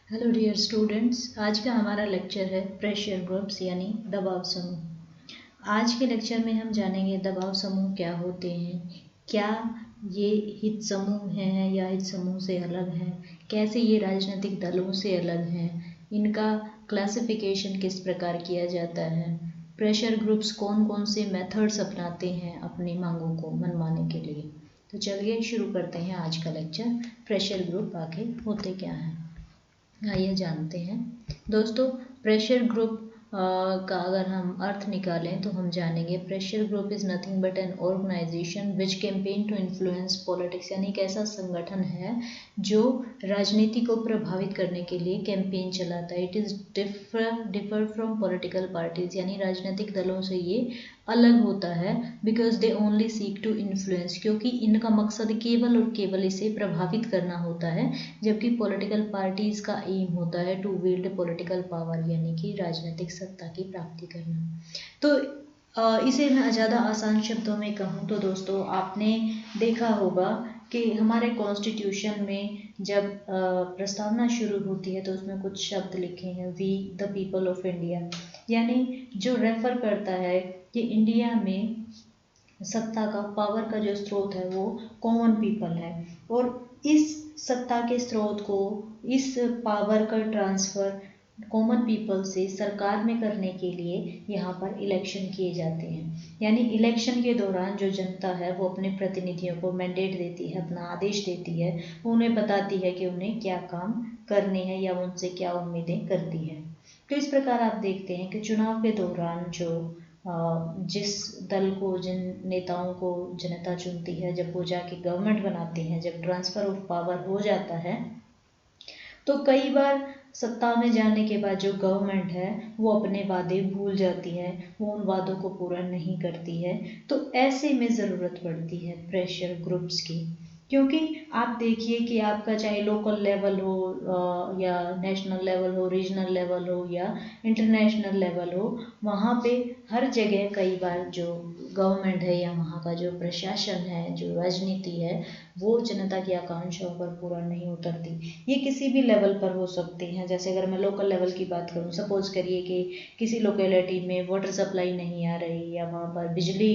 Hello dear students, आज का हमारा लेक्चर है प्रेशर ग्रुप्स यानी दबाव समूह। आज के लेक्चर में हम जानेंगे दबाव समूह क्या होते हैं, क्या ये हित समूह हैं या हित समूह से अलग हैं, कैसे ये राजनीतिक दलों से अलग हैं, इनका क्लासिफिकेशन किस प्रकार किया जाता है, प्रेशर ग्रुप्स कौन कौन से मेथड्स अपनाते हैं अपनी मांगों को मनवाने के लिए। तो चलिए शुरू करते हैं आज का लेक्चर। प्रेशर ग्रुप आखिर होते क्या हैं, आइए जानते हैं। दोस्तों, प्रेशर ग्रुप का अगर हम अर्थ निकालें तो हम जानेंगे pressure group is nothing but an organization which campaign to influence politics, यानी एक ऐसा संगठन है जो राजनीति को प्रभावित करने के लिए कैंपेन चलाता है। It is differ from political parties, यानी राजनीतिक दलों से ये अलग होता है। Because they only seek to influence, क्योंकि इनका मकसद केवल और केवल इसे प्रभावित करना होता है, जबकि पॉलिटिकल पार्टीज का एम होता है टू विल्ड पॉलिटिकल पावर, यानी कि राजनीतिक सत्ता की प्राप्ति करना। तो इसे मैं ज़्यादा आसान शब्दों में कहूँ तो दोस्तों, आपने देखा होगा कि हमारे कॉन्स्टिट्यूशन में जब प्रस्तावना शुरू होती है तो उसमें कुछ शब्द लिखे हैं, we the people of India, यानी जो रेफर करता है कि इंडिया में सत्ता का, पावर का जो स्रोत है वो कॉमन पीपल है, और इस सत्ता के स्रोत को, इस पावर का ट्रांसफ़र कॉमन पीपल से सरकार में करने के लिए यहाँ पर इलेक्शन किए जाते हैं। यानी इलेक्शन के दौरान जो जनता है वो अपने प्रतिनिधियों को मैंडेट देती है, अपना आदेश देती है, उन्हें बताती है कि उन्हें क्या काम करने हैं या उनसे क्या उम्मीदें करती है। तो इस प्रकार आप देखते हैं कि चुनाव के दौरान जो जिस दल को, जिन नेताओं को जनता चुनती है, जब वो जाके गवर्नमेंट बनाते हैं, जब ट्रांसफ़र ऑफ पावर हो जाता है, तो कई बार सत्ता में जाने के बाद जो गवर्नमेंट है वो अपने वादे भूल जाती है, वो उन वादों को पूरा नहीं करती है। तो ऐसे में ज़रूरत पड़ती है प्रेशर ग्रुप्स की, क्योंकि आप देखिए कि आपका चाहे लोकल लेवल हो या नेशनल लेवल हो, रीजनल लेवल हो या इंटरनेशनल लेवल हो, वहाँ पे हर जगह कई बार जो गवर्नमेंट है या वहाँ का जो प्रशासन है, जो राजनीति है, वो जनता की आकांक्षाओं पर पूरा नहीं उतरती। ये किसी भी लेवल पर हो सकती हैं। जैसे अगर मैं लोकल लेवल की बात करूँ, सपोज करिए कि किसी लोकेलिटी में वाटर सप्लाई नहीं आ रही, या वहाँ पर बिजली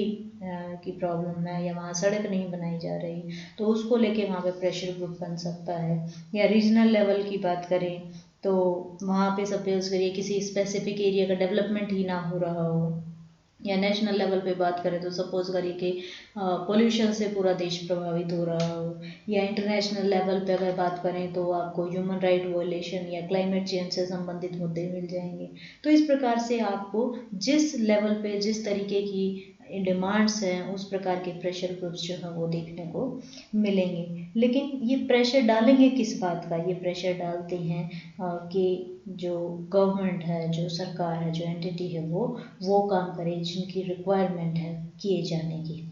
की प्रॉब्लम है, या वहाँ सड़क नहीं बनाई जा रही, तो उसको लेके वहाँ पे प्रेशर ग्रुप बन सकता है। या रीजनल लेवल की बात करें तो वहाँ पे सपोज करिए किसी स्पेसिफिक एरिया का डेवलपमेंट ही ना हो रहा हो। या नेशनल लेवल पे बात करें तो सपोज करिए कि पोल्यूशन से पूरा देश प्रभावित हो रहा हो। या इंटरनेशनल लेवल पे अगर बात करें तो आपको ह्यूमन राइट वायलेशन या क्लाइमेट चेंज से संबंधित मुद्दे मिल जाएंगे। तो इस प्रकार से आपको जिस लेवल पे जिस तरीके की डिमांड्स हैं उस प्रकार के प्रेशर ग्रुप्स जो हैं वो देखने को मिलेंगे। लेकिन ये प्रेशर डालेंगे किस बात का? ये प्रेशर डालते हैं कि जो गवर्नमेंट है, जो सरकार है, जो एंटिटी है, वो काम करे जिनकी रिक्वायरमेंट है किए जाने की।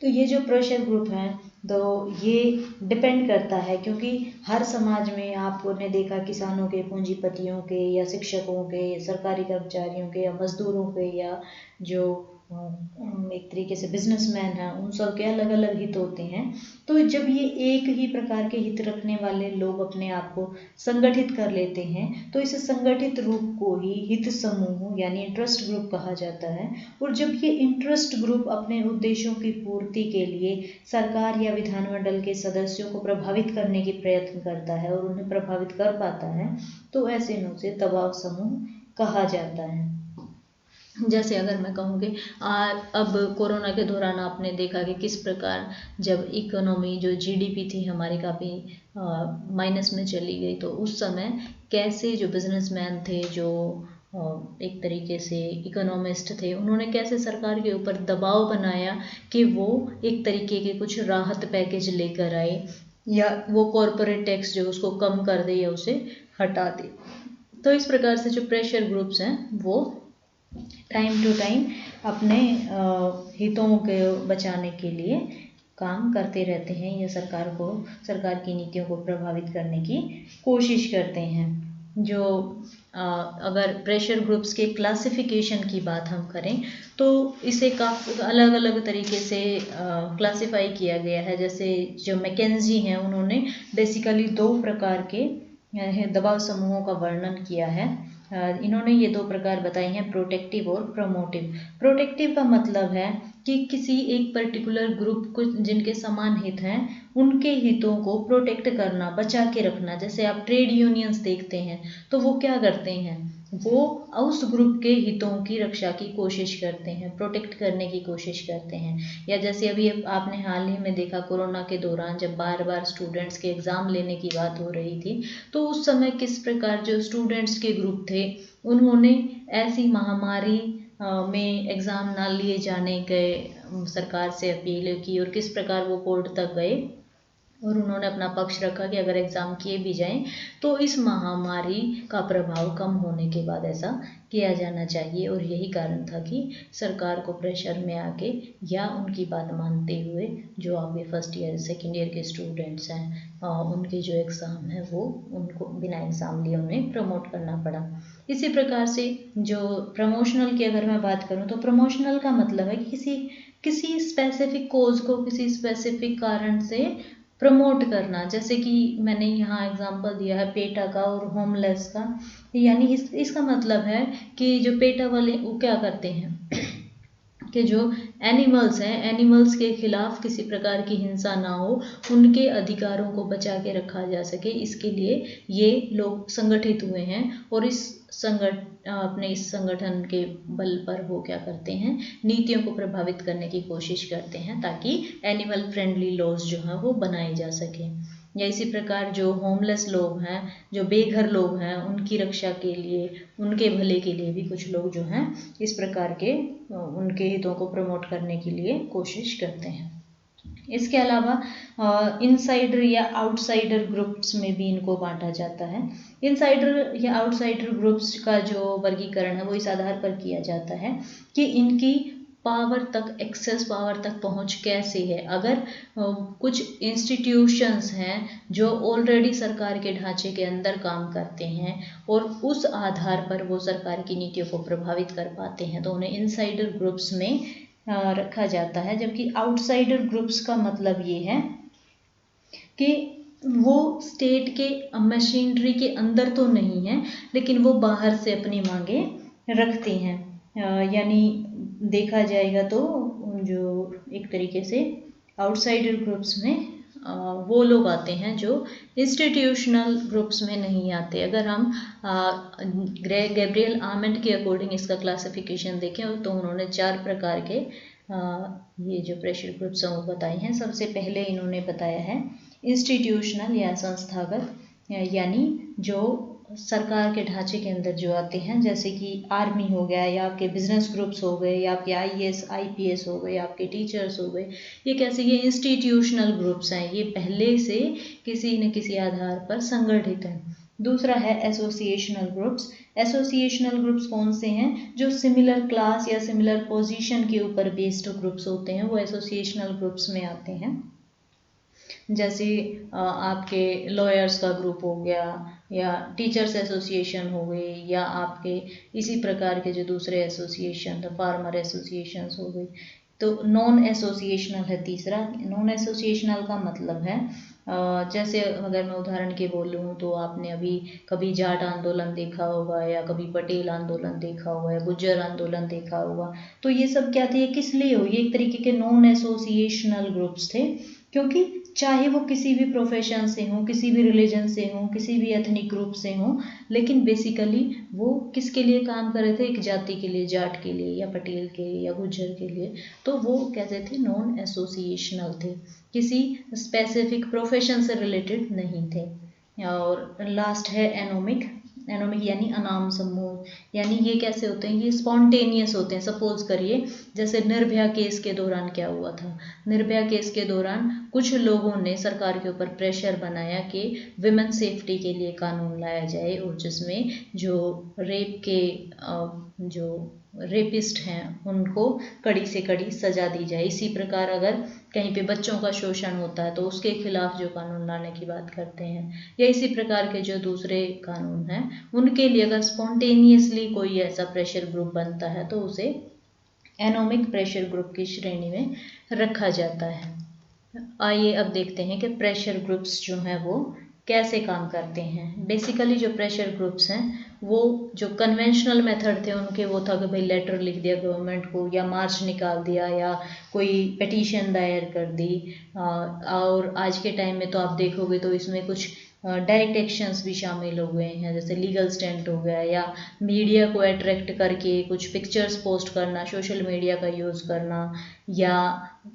तो ये जो प्रेशर ग्रुप हैं तो ये डिपेंड करता है, क्योंकि हर समाज में आपने देखा किसानों के, पूंजीपतियों के, या शिक्षकों के, या सरकारी कर्मचारियों के, या मजदूरों के, या जो एक तरीके से बिजनेसमैन हैं, उन सब के अलग अलग हित होते हैं। तो जब ये एक ही प्रकार के हित रखने वाले लोग अपने आप को संगठित कर लेते हैं तो इस संगठित रूप को ही हित समूह यानी इंटरेस्ट ग्रुप कहा जाता है। और जब ये इंटरेस्ट ग्रुप अपने उद्देश्यों की पूर्ति के लिए सरकार या विधानमंडल के सदस्यों को प्रभावित करने की प्रयत्न करता है और उन्हें प्रभावित कर पाता है, तो ऐसे में उसे दबाव समूह कहा जाता है। जैसे अगर मैं कहूँ कि अब कोरोना के दौरान आपने देखा कि किस प्रकार जब इकोनॉमी, जो जीडीपी थी हमारी, काफ़ी माइनस में चली गई, तो उस समय कैसे जो बिजनेसमैन थे, जो एक तरीके से इकोनॉमिस्ट थे, उन्होंने कैसे सरकार के ऊपर दबाव बनाया कि वो एक तरीके के कुछ राहत पैकेज लेकर आए, या वो कॉरपोरेट टैक्स जो उसको कम कर दे या उसे हटा दे। तो इस प्रकार से जो प्रेशर ग्रुप्स हैं वो टाइम टू टाइम अपने हितों के बचाने के लिए काम करते रहते हैं, या सरकार की नीतियों को प्रभावित करने की कोशिश करते हैं। जो अगर प्रेशर ग्रुप्स के क्लासिफिकेशन की बात हम करें तो इसे काफ़ी अलग अलग तरीके से क्लासिफाई किया गया है। जैसे जो मैकेंजी हैं, उन्होंने बेसिकली 2 प्रकार के दबाव समूहों का वर्णन किया है। इन्होंने ये दो प्रकार बताए हैं, प्रोटेक्टिव और प्रमोटिव। प्रोटेक्टिव का मतलब है कि किसी एक पर्टिकुलर ग्रुप को जिनके समान हित हैं उनके हितों को प्रोटेक्ट करना, बचा के रखना। जैसे आप ट्रेड यूनियंस देखते हैं तो वो क्या करते हैं, वो उस ग्रुप के हितों की रक्षा की कोशिश करते हैं, प्रोटेक्ट करने की कोशिश करते हैं। या जैसे अभी आपने हाल ही में देखा कोरोना के दौरान जब बार बार स्टूडेंट्स के एग्ज़ाम लेने की बात हो रही थी, तो उस समय किस प्रकार जो स्टूडेंट्स के ग्रुप थे उन्होंने ऐसी महामारी में एग्ज़ाम ना लिए जाने गए सरकार से अपील की, और किस प्रकार वो कोर्ट तक गए और उन्होंने अपना पक्ष रखा कि अगर एग्ज़ाम किए भी जाएं तो इस महामारी का प्रभाव कम होने के बाद ऐसा किया जाना चाहिए। और यही कारण था कि सरकार को प्रेशर में आके या उनकी बात मानते हुए जो आपके फर्स्ट ईयर सेकेंड ईयर के स्टूडेंट्स हैं उनके जो एग्ज़ाम है वो उनको बिना एग्ज़ाम लिए उन्हें प्रमोट करना पड़ा। इसी प्रकार से जो प्रमोशनल की अगर मैं बात करूँ तो प्रमोशनल का मतलब है कि किसी स्पेसिफिक कोज को किसी स्पेसिफिक कारण से प्रमोट करना। जैसे कि मैंने यहाँ एग्जांपल दिया है पेटा का और होमलेस का, यानी इसका मतलब है कि जो पेटा वाले वो क्या करते हैं कि जो एनिमल्स हैं, एनिमल्स के खिलाफ किसी प्रकार की हिंसा ना हो, उनके अधिकारों को बचा के रखा जा सके, इसके लिए ये लोग संगठित हुए हैं और अपने इस संगठन के बल पर वो क्या करते हैं, नीतियों को प्रभावित करने की कोशिश करते हैं ताकि एनिमल फ्रेंडली लॉज जो हैं वो बनाए जा सके। या इसी प्रकार जो होमलेस लोग हैं, जो बेघर लोग हैं, उनकी रक्षा के लिए, उनके भले के लिए भी कुछ लोग जो हैं इस प्रकार के उनके हितों को प्रमोट करने के लिए कोशिश करते हैं। इसके अलावा इनसाइडर या आउटसाइडर ग्रुप्स में भी इनको बांटा जाता है। इनसाइडर या आउटसाइडर ग्रुप्स का जो वर्गीकरण है वो इस आधार पर किया जाता है कि इनकी पावर तक, एक्सेस पावर तक पहुंच कैसे है। अगर कुछ इंस्टीट्यूशंस हैं जो ऑलरेडी सरकार के ढांचे के अंदर काम करते हैं और उस आधार पर वो सरकार की नीतियों को प्रभावित कर पाते हैं तो उन्हें इनसाइडर ग्रुप्स में रखा जाता है। जबकि आउटसाइडर ग्रुप्स का मतलब ये है कि वो स्टेट के मशीनरी के अंदर तो नहीं है लेकिन वो बाहर से अपनी मांगे रखते हैं। यानी देखा जाएगा तो जो एक तरीके से आउटसाइडर ग्रुप्स में वो लोग आते हैं जो इंस्टीट्यूशनल ग्रुप्स में नहीं आते। अगर हम गैब्रियल आर्मेंट के अकॉर्डिंग इसका क्लासिफिकेशन देखें तो उन्होंने 4 प्रकार के ये जो प्रेशर ग्रुप समूह बताए हैं। सबसे पहले इन्होंने बताया है इंस्टीट्यूशनल या संस्थागत, यानी जो सरकार के ढांचे के अंदर जो आते हैं, जैसे कि आर्मी हो गया या आपके बिजनेस ग्रुप्स हो गए या आपके IAS IPS हो गए या आपके टीचर्स हो गए, ये कैसे, ये इंस्टीट्यूशनल ग्रुप्स हैं, ये पहले से किसी न किसी आधार पर संगठित हैं। दूसरा है एसोसिएशनल ग्रुप्स। एसोसिएशनल ग्रुप्स कौन से हैं, जो सिमिलर क्लास या सिमिलर पोजीशन के ऊपर बेस्ड ग्रुप्स होते हैं, वो एसोसिएशनल ग्रुप्स में आते हैं। जैसे आपके लॉयर्स का ग्रुप हो गया या टीचर्स एसोसिएशन हो गई या आपके इसी प्रकार के जो दूसरे एसोसिएशन, फार्मर एसोसिएशंस हो गई। तो नॉन एसोसिएशनल है तीसरा। नॉन एसोसिएशनल का मतलब है जैसे अगर मैं उदाहरण के बोलूँ तो आपने अभी कभी जाट आंदोलन देखा होगा या कभी पटेल आंदोलन देखा होगा या गुज्जर आंदोलन देखा होगा। तो ये सब क्या थे, किस लिए हो, ये एक तरीके के नॉन एसोसिएशनल ग्रुप्स थे, क्योंकि चाहे वो किसी भी प्रोफेशन से हों, किसी भी रिलीजन से हों, किसी भी एथनिक ग्रुप से हों, लेकिन बेसिकली वो किसके लिए काम कर रहे थे, एक जाति के लिए, जाट के लिए या पटेल के या गुज्जर के लिए। तो वो कहते थे नॉन एसोसिएशनल थे, किसी स्पेसिफिक प्रोफेशन से रिलेटेड नहीं थे। और लास्ट है एनोमिक। एनोमिक यानी अनाम समूह, यानी ये कैसे होते हैं, ये स्पॉन्टेनियस होते हैं। सपोज करिए जैसे निर्भया केस के दौरान क्या हुआ था, निर्भया केस के दौरान कुछ लोगों ने सरकार के ऊपर प्रेशर बनाया कि विमेन सेफ्टी के लिए कानून लाया जाए और जिसमें जो रेप के जो रेपिस्ट हैं उनको कड़ी से कड़ी सजा दी जाए। इसी प्रकार अगर कहीं पे बच्चों का शोषण होता है तो उसके खिलाफ जो कानून लाने की बात करते हैं, या इसी प्रकार के जो दूसरे कानून हैं उनके लिए अगर स्पॉन्टेनियसली कोई ऐसा प्रेशर ग्रुप बनता है तो उसे एनोमिक प्रेशर ग्रुप की श्रेणी में रखा जाता है। आइए अब देखते हैं कि प्रेशर ग्रुप्स जो हैं वो कैसे काम करते हैं। बेसिकली जो प्रेशर ग्रुप्स हैं वो जो कन्वेंशनल मेथड थे उनके वो था कि भाई लेटर लिख दिया गवर्नमेंट को, या मार्च निकाल दिया, या कोई पिटीशन दायर कर दी। और आज के टाइम में तो आप देखोगे तो इसमें कुछ डायरेक्ट एक्शंस भी शामिल हो गए हैं, जैसे लीगल स्टैंड हो गया, या मीडिया को अट्रैक्ट करके कुछ पिक्चर्स पोस्ट करना, सोशल मीडिया का यूज़ करना, या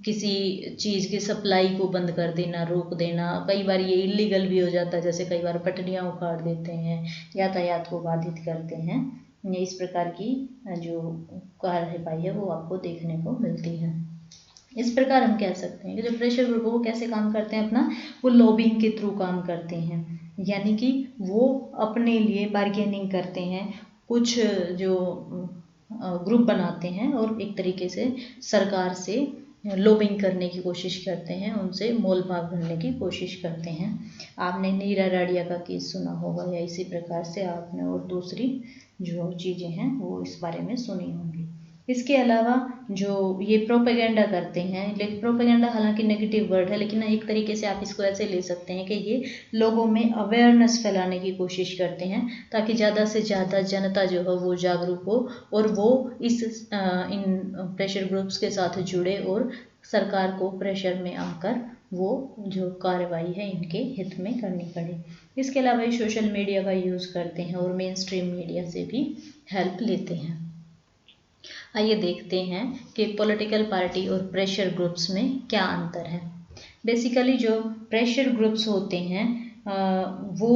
किसी चीज़ की सप्लाई को बंद कर देना, रोक देना। कई बार ये इलीगल भी हो जाता है, जैसे कई बार पटरियाँ उखाड़ देते हैं, यातायात को बाधित करते हैं। इस प्रकार की जो कार्यवाही है वो आपको देखने को मिलती है। इस प्रकार हम कह सकते हैं कि जो प्रेशर ग्रुप है वो कैसे काम करते हैं अपना, वो लॉबिंग के थ्रू काम करते हैं, यानी कि वो अपने लिए बार्गेनिंग करते हैं, कुछ जो ग्रुप बनाते हैं और एक तरीके से सरकार से लॉबिंग करने की कोशिश करते हैं, उनसे मोल भाव करने की कोशिश करते हैं। आपने नीरा राडिया का केस सुना होगा, या इसी प्रकार से आपने और दूसरी जो चीज़ें हैं वो इस बारे में सुनी होंगी। इसके अलावा जो ये प्रोपेगेंडा करते हैं, लेकिन प्रोपेगेंडा हालांकि नेगेटिव वर्ड है, लेकिन एक तरीके से आप इसको ऐसे ले सकते हैं कि ये लोगों में अवेयरनेस फैलाने की कोशिश करते हैं, ताकि ज़्यादा से ज़्यादा जनता जो है वो जागरूक हो और वो इन प्रेशर ग्रुप्स के साथ जुड़े और सरकार को प्रेशर में आकर वो जो कार्रवाई है इनके हित में करनी पड़े। इसके अलावा ये सोशल मीडिया का यूज़ करते हैं और मेन स्ट्रीम मीडिया से भी हेल्प लेते हैं। आइए देखते हैं कि पॉलिटिकल पार्टी और प्रेशर ग्रुप्स में क्या अंतर है। बेसिकली जो प्रेशर ग्रुप्स होते हैं वो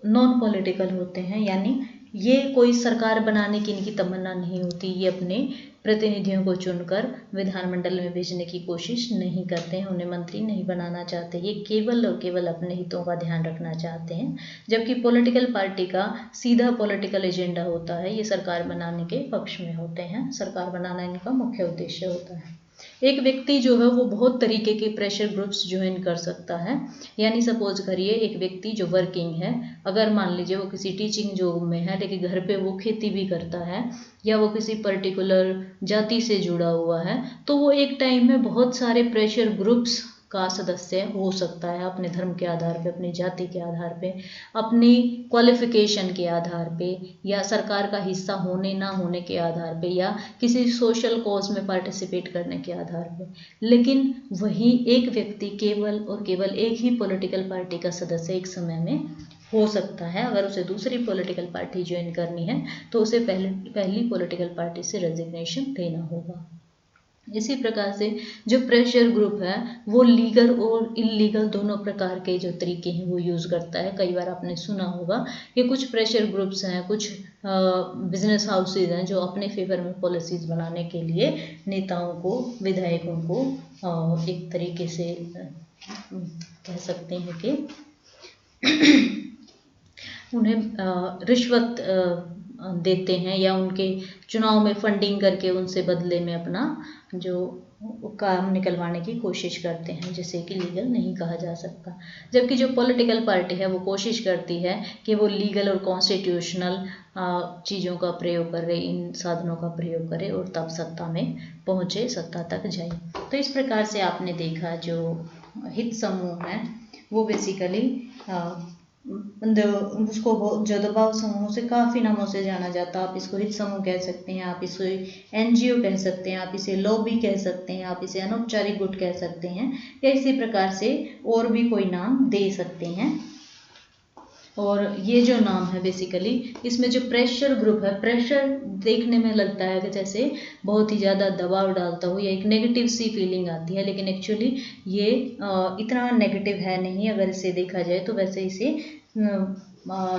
नॉन पॉलिटिकल होते हैं, यानी ये कोई सरकार बनाने की इनकी तमन्ना नहीं होती, ये अपने प्रतिनिधियों को चुनकर विधानमंडल में भेजने की कोशिश नहीं करते हैं, उन्हें मंत्री नहीं बनाना चाहते, ये केवल और केवल अपने हितों का ध्यान रखना चाहते हैं। जबकि पॉलिटिकल पार्टी का सीधा पॉलिटिकल एजेंडा होता है, ये सरकार बनाने के पक्ष में होते हैं, सरकार बनाना इनका मुख्य उद्देश्य होता है। एक व्यक्ति जो है वो बहुत तरीके के प्रेशर ग्रुप्स ज्वाइन कर सकता है, यानी सपोज करिए एक व्यक्ति जो वर्किंग है, अगर मान लीजिए वो किसी टीचिंग जॉब में है लेकिन घर पे वो खेती भी करता है, या वो किसी पर्टिकुलर जाति से जुड़ा हुआ है, तो वो एक टाइम में बहुत सारे प्रेशर ग्रुप्स का सदस्य हो सकता है, अपने धर्म के आधार पे, अपनी जाति के आधार पे, अपनी क्वालिफिकेशन के आधार पे, या सरकार का हिस्सा होने ना होने के आधार पे, या किसी सोशल कॉज में पार्टिसिपेट करने के आधार पे। लेकिन वही एक व्यक्ति केवल और केवल एक ही पॉलिटिकल पार्टी का सदस्य एक समय में हो सकता है। अगर उसे दूसरी पॉलिटिकल पार्टी ज्वाइन करनी है तो उसे पहली पॉलिटिकल पार्टी से रेजिग्नेशन देना होगा। इसी प्रकार से जो प्रेशर ग्रुप है वो लीगल और इलीगल दोनों प्रकार के जो तरीके हैं वो यूज़ करता है। कई बार आपने सुना होगा कि कुछ प्रेशर ग्रुप्स हैं, कुछ बिजनेस हाउसेज हैं जो अपने फेवर में पॉलिसीज़ बनाने के लिए नेताओं को, विधायकों को एक तरीके से कह सकते हैं कि उन्हें रिश्वत देते हैं, या उनके चुनाव में फंडिंग करके उनसे बदले में अपना जो काम निकलवाने की कोशिश करते हैं, जिसे कि लीगल नहीं कहा जा सकता। जबकि जो पॉलिटिकल पार्टी है वो कोशिश करती है कि वो लीगल और कॉन्स्टिट्यूशनल चीज़ों का प्रयोग करे, इन साधनों का प्रयोग करे और तब सत्ता में पहुँचे, सत्ता तक जाए। तो इस प्रकार से आपने देखा जो हित समूह है वो बेसिकली उसको जो दबाव समूह से काफ़ी नामों से जाना जाता है। आप इसको हित समूह कह सकते हैं, आप इसे एनजीओ कह सकते हैं, आप इसे लॉबी कह सकते हैं, आप इसे अनौपचारिक गुट कह सकते हैं, या इसी प्रकार से और भी कोई नाम दे सकते हैं। और ये जो नाम है बेसिकली इसमें जो प्रेशर ग्रुप है, प्रेशर देखने में लगता है कि जैसे बहुत ही ज़्यादा दबाव डालता हो या एक नेगेटिव सी फीलिंग आती है, लेकिन एक्चुअली ये इतना नेगेटिव है नहीं। अगर इसे देखा जाए तो वैसे इसे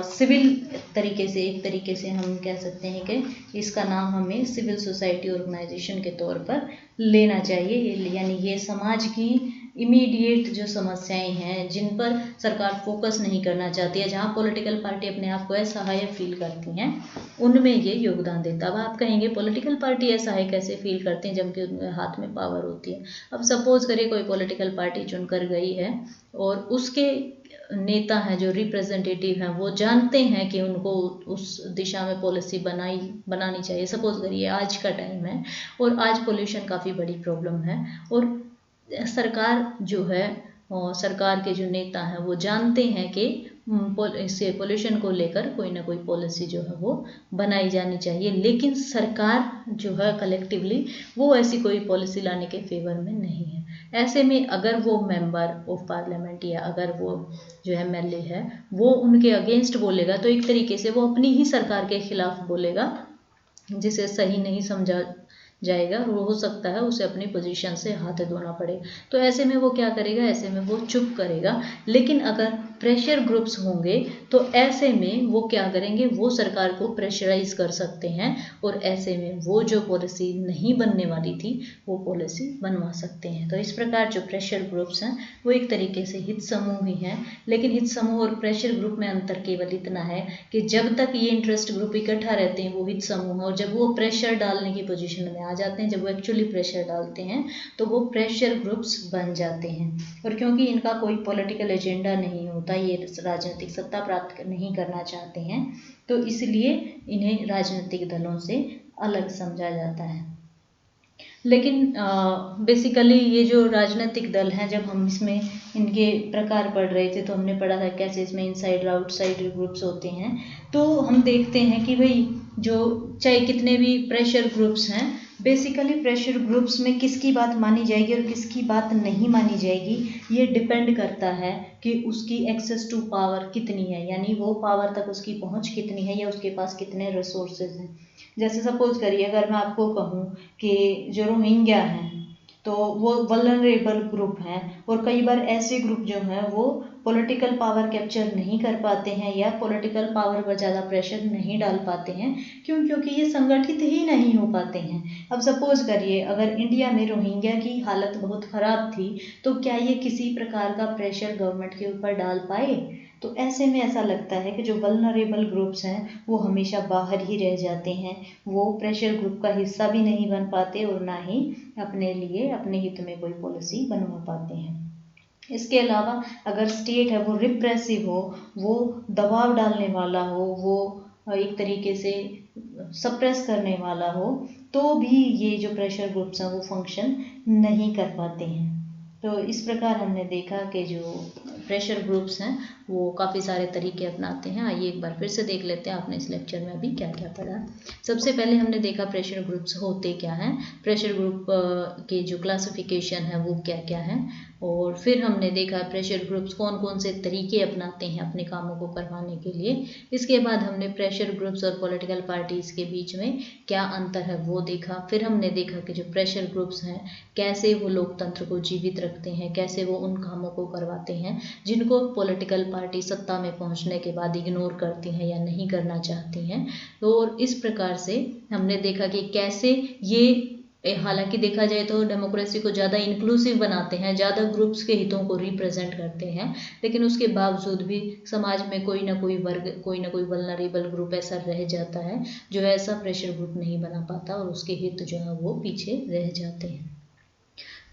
सिविल तरीके से, एक तरीके से हम कह सकते हैं कि इसका नाम हमें सिविल सोसाइटी ऑर्गेनाइजेशन के तौर पर लेना चाहिए। यानी ये समाज की इमीडिएट जो समस्याएं हैं जिन पर सरकार फोकस नहीं करना चाहती है, जहां पॉलिटिकल पार्टी अपने आप को असहाय फील करती हैं, उनमें ये योगदान देता है। अब आप कहेंगे पॉलिटिकल पार्टी असहाय कैसे फील करती हैं जबकि उनके हाथ में पावर होती है। अब सपोज करिए कोई पॉलिटिकल पार्टी चुनकर गई है और उसके नेता हैं जो रिप्रेजेंटेटिव हैं वो जानते हैं कि उनको उस दिशा में पॉलिसी बनानी चाहिए। सपोज करिए आज का टाइम है और आज पोल्यूशन काफ़ी बड़ी प्रॉब्लम है और सरकार जो है सरकार के जो नेता हैं वो जानते हैं कि इससे पोल्यूशन को लेकर कोई ना कोई पॉलिसी जो है वो बनाई जानी चाहिए, लेकिन सरकार जो है कलेक्टिवली वो ऐसी कोई पॉलिसी लाने के फेवर में नहीं है। ऐसे में अगर वो मेंबर ऑफ पार्लियामेंट या अगर वो जो MLA है वो उनके अगेंस्ट बोलेगा तो एक तरीके से वो अपनी ही सरकार के खिलाफ बोलेगा, जिसे सही नहीं समझा जाएगा और हो सकता है उसे अपनी पोजीशन से हाथ धोना पड़े। तो ऐसे में वो क्या करेगा, ऐसे में वो चुप करेगा। लेकिन अगर प्रेशर ग्रुप्स होंगे तो ऐसे में वो क्या करेंगे, वो सरकार को प्रेशराइज कर सकते हैं और ऐसे में वो जो पॉलिसी नहीं बनने वाली थी वो पॉलिसी बनवा सकते हैं। तो इस प्रकार जो प्रेशर ग्रुप्स हैं वो एक तरीके से हित समूह ही हैं, लेकिन हित समूह और प्रेशर ग्रुप में अंतर केवल इतना है कि जब तक ये इंटरेस्ट ग्रुप इकट्ठा रहते हैं वो हित समूह है, और जब वो प्रेशर डालने की पोजीशन में आ जाते हैं, जब वो एक्चुअली प्रेशर डालते हैं तो वो प्रेशर ग्रुप्स बन जाते हैं। और क्योंकि इनका कोई पॉलिटिकल एजेंडा नहीं होता, ये राजनीतिक सत्ता प्राप्त नहीं करना चाहते हैं, तो इसलिए इन्हें राजनीतिक दलों से अलग समझा जाता है। लेकिन बेसिकली ये जो राजनीतिक दल हैं, जब हम इसमें इनके प्रकार पढ़ रहे थे तो हमने पढ़ा था कैसे इसमें इनसाइड और आउटसाइड ग्रुप्स होते हैं। तो हम देखते हैं कि भाई जो चाहे कितने भी प्रेशर ग्रुप्स हैं, बेसिकली प्रेशर ग्रुप्स में किसकी बात मानी जाएगी और किसकी बात नहीं मानी जाएगी ये डिपेंड करता है कि उसकी एक्सेस टू पावर कितनी है, यानी वो पावर तक उसकी पहुंच कितनी है या उसके पास कितने रिसोर्सेज हैं। जैसे सपोज करिए अगर मैं आपको कहूँ कि जो रोहिंग्या हैं तो वो वल्नरेबल ग्रुप हैं, और कई बार ऐसे ग्रुप जो हैं वो पॉलिटिकल पावर कैप्चर नहीं कर पाते हैं या पॉलिटिकल पावर पर ज़्यादा प्रेशर नहीं डाल पाते हैं। क्यों? क्योंकि ये संगठित ही नहीं हो पाते हैं। अब सपोज करिए अगर इंडिया में रोहिंग्या की हालत बहुत ख़राब थी तो क्या ये किसी प्रकार का प्रेशर गवर्नमेंट के ऊपर डाल पाए? तो ऐसे में ऐसा लगता है कि जो वल्नरेबल ग्रुप्स हैं वो हमेशा बाहर ही रह जाते हैं, वो प्रेशर ग्रुप का हिस्सा भी नहीं बन पाते और ना ही अपने लिए अपने हित में कोई पॉलिसी बनवा पाते हैं। इसके अलावा अगर स्टेट है वो रिप्रेसिव हो, वो दबाव डालने वाला हो, वो एक तरीके से सप्रेस करने वाला हो, तो भी ये जो प्रेशर ग्रुप्स हैं वो फंक्शन नहीं कर पाते हैं। तो इस प्रकार हमने देखा कि जो प्रेशर ग्रुप्स हैं वो काफ़ी सारे तरीके अपनाते हैं। आइए एक बार फिर से देख लेते हैं आपने इस लेक्चर में अभी क्या क्या पढ़ा। सबसे पहले हमने देखा प्रेशर ग्रुप्स होते क्या हैं, प्रेशर ग्रुप के जो क्लासिफिकेशन है वो क्या क्या है, और फिर हमने देखा प्रेशर ग्रुप्स कौन कौन से तरीके अपनाते हैं अपने कामों को करवाने के लिए। इसके बाद हमने प्रेशर ग्रुप्स और पॉलिटिकल पार्टीज़ के बीच में क्या अंतर है वो देखा। फिर हमने देखा कि जो प्रेशर ग्रुप्स हैं कैसे वो लोकतंत्र को जीवित रखते हैं, कैसे वो उन कामों को करवाते हैं जिनको पॉलिटिकल पार्टी सत्ता में पहुंचने के बाद इग्नोर करती हैं या नहीं करना चाहती हैं। तो और इस प्रकार से हमने देखा कि कैसे ये हालांकि देखा जाए तो डेमोक्रेसी को ज़्यादा इंक्लूसिव बनाते हैं, ज़्यादा ग्रुप्स के हितों को रिप्रेजेंट करते हैं, लेकिन उसके बावजूद भी समाज में कोई ना कोई वर्ग, कोई ना कोई वल्नरेबल ग्रुप ऐसा रह जाता है जो ऐसा प्रेशर ग्रुप नहीं बना पाता और उसके हित जो है वो पीछे रह जाते हैं।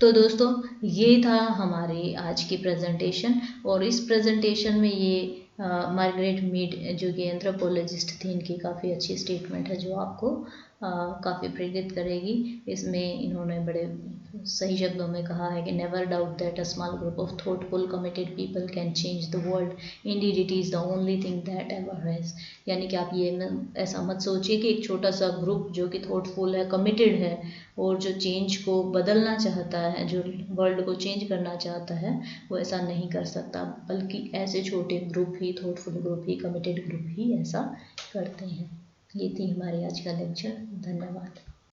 तो दोस्तों ये था हमारी आज की प्रेजेंटेशन, और इस प्रेजेंटेशन में ये मार्गरेट मीड जो कि एंथ्रोपोलॉजिस्ट थी, इनकी काफ़ी अच्छी स्टेटमेंट है जो आपको काफ़ी प्रेरित करेगी। इसमें इन्होंने बड़े सही शब्दों में कहा है कि never doubt that a small group of thoughtful committed people can change the world, Indeed it is the only thing that ever has. यानी कि आप ये ऐसा मत सोचिए कि एक छोटा सा ग्रुप जो कि थॉटफुल है, कमिटेड है और जो चेंज को बदलना चाहता है, जो वर्ल्ड को चेंज करना चाहता है, वो ऐसा नहीं कर सकता, बल्कि ऐसे छोटे ग्रुप ही, थॉटफुल ग्रुप ही, कमिटेड ग्रुप ही ऐसा करते हैं। ये थी हमारी आज का लेक्चर। धन्यवाद।